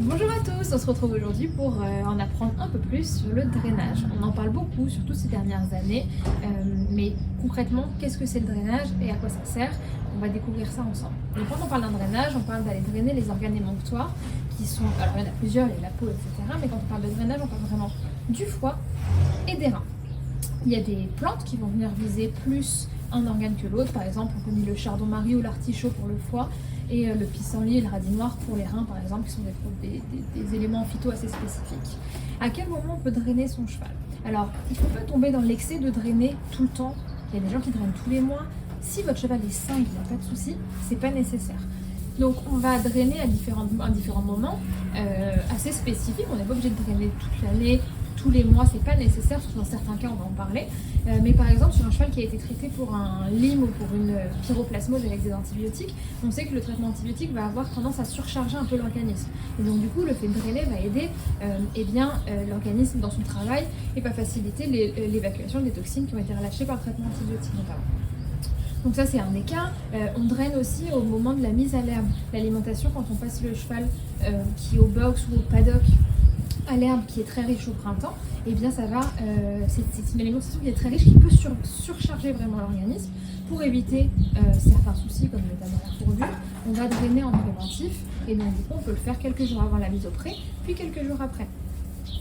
Bonjour à tous, on se retrouve aujourd'hui pour en apprendre un peu plus sur le drainage. On en parle beaucoup, surtout ces dernières années, mais concrètement, qu'est-ce que c'est le drainage et à quoi ça sert? On va découvrir ça ensemble. Donc quand on parle d'un drainage, on parle d'aller drainer les organes émonctoires qui sont, alors il y en a plusieurs, il y a la peau, etc. Mais quand on parle de drainage, on parle vraiment du foie et des reins. Il y a des plantes qui vont venir viser plus un organe que l'autre. Par exemple, on connaît le chardon-marie ou l'artichaut pour le foie et le pissenlit et le radis noir pour les reins, par exemple, qui sont des éléments phyto assez spécifiques. À quel moment on peut drainer son cheval? Alors, il ne faut pas tomber dans l'excès de drainer tout le temps. Il y a des gens qui drainent tous les mois. Si votre cheval est sain, il n'y a pas de souci, c'est pas nécessaire. Donc on va drainer à différents moments assez spécifiques. On n'est pas obligé de drainer toute l'année, tous les mois, c'est pas nécessaire, sauf dans certains cas on va en parler. Mais par exemple sur un cheval qui a été traité pour un lyme ou pour une pyroplasmose avec des antibiotiques, on sait que le traitement antibiotique va avoir tendance à surcharger un peu l'organisme. Et donc du coup le fait de drainer va aider l'organisme dans son travail et va faciliter l'évacuation des toxines qui ont été relâchées par le traitement antibiotique notamment. Donc ça c'est un des cas. On draine aussi au moment de la mise à l'herbe. L'alimentation, quand on passe le cheval qui est au box ou au paddock à l'herbe qui est très riche au printemps, et bien ça va, c'est une alimentation qui est très riche qui peut surcharger vraiment l'organisme. Pour éviter certains soucis comme notamment la courbure, on va drainer en préventif et donc du coup on peut le faire quelques jours avant la mise au pré, puis quelques jours après.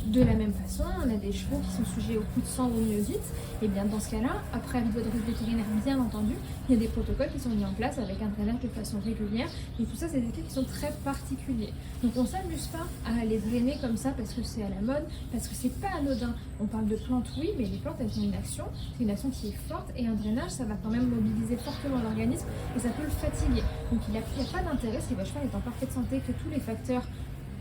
De la même façon, on a des chevaux qui sont sujets au coup de sang ou au myosite. Et bien dans ce cas-là, après avis de votre vétérinaire bien entendu, il y a des protocoles qui sont mis en place avec un drainage de façon régulière. Et tout ça, c'est des cas qui sont très particuliers. Donc on ne s'amuse pas à les drainer comme ça parce que c'est à la mode, parce que c'est pas anodin. On parle de plantes, oui, mais les plantes, elles ont une action. C'est une action qui est forte et un drainage, ça va quand même mobiliser fortement l'organisme et ça peut le fatiguer. Donc il n'y a pas d'intérêt, si votre cheval est en parfaite santé, que tous les facteurs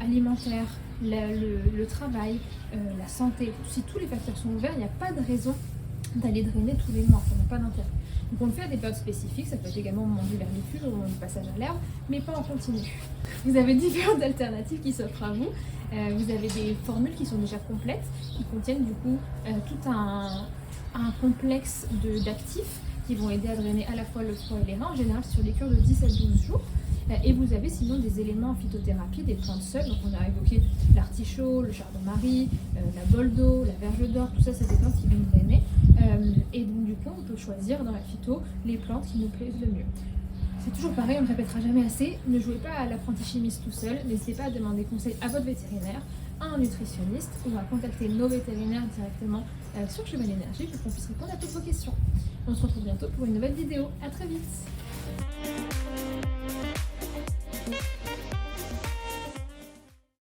alimentaire, le travail, la santé, si tous les facteurs sont ouverts, il n'y a pas de raison d'aller drainer tous les mois, ça n'a pas d'intérêt. Donc on le fait à des périodes spécifiques, ça peut être également au moment du vermicule, au moment du passage à l'herbe, mais pas en continu. Vous avez différentes alternatives qui s'offrent à vous. Vous avez des formules qui sont déjà complètes, qui contiennent du coup tout un complexe d'actifs qui vont aider à drainer à la fois le foie et les reins, en général sur des cures de 10 à 12 jours. Et vous avez sinon des éléments en phytothérapie, des plantes seules. Donc on a évoqué l'artichaut, le chardon-marie, la boldo, la verge d'or, tout ça c'est des plantes qui viennent drainer. Et donc du coup on peut choisir dans la phyto les plantes qui nous plaisent le mieux. C'est toujours pareil, on ne répétera jamais assez, ne jouez pas à l'apprenti chimiste tout seul, n'hésitez pas à demander conseil à votre vétérinaire, à un nutritionniste ou à contacter nos vétérinaires directement sur Cheval Énergie pour qu'on puisse répondre à toutes vos questions. On se retrouve bientôt pour une nouvelle vidéo, à très vite.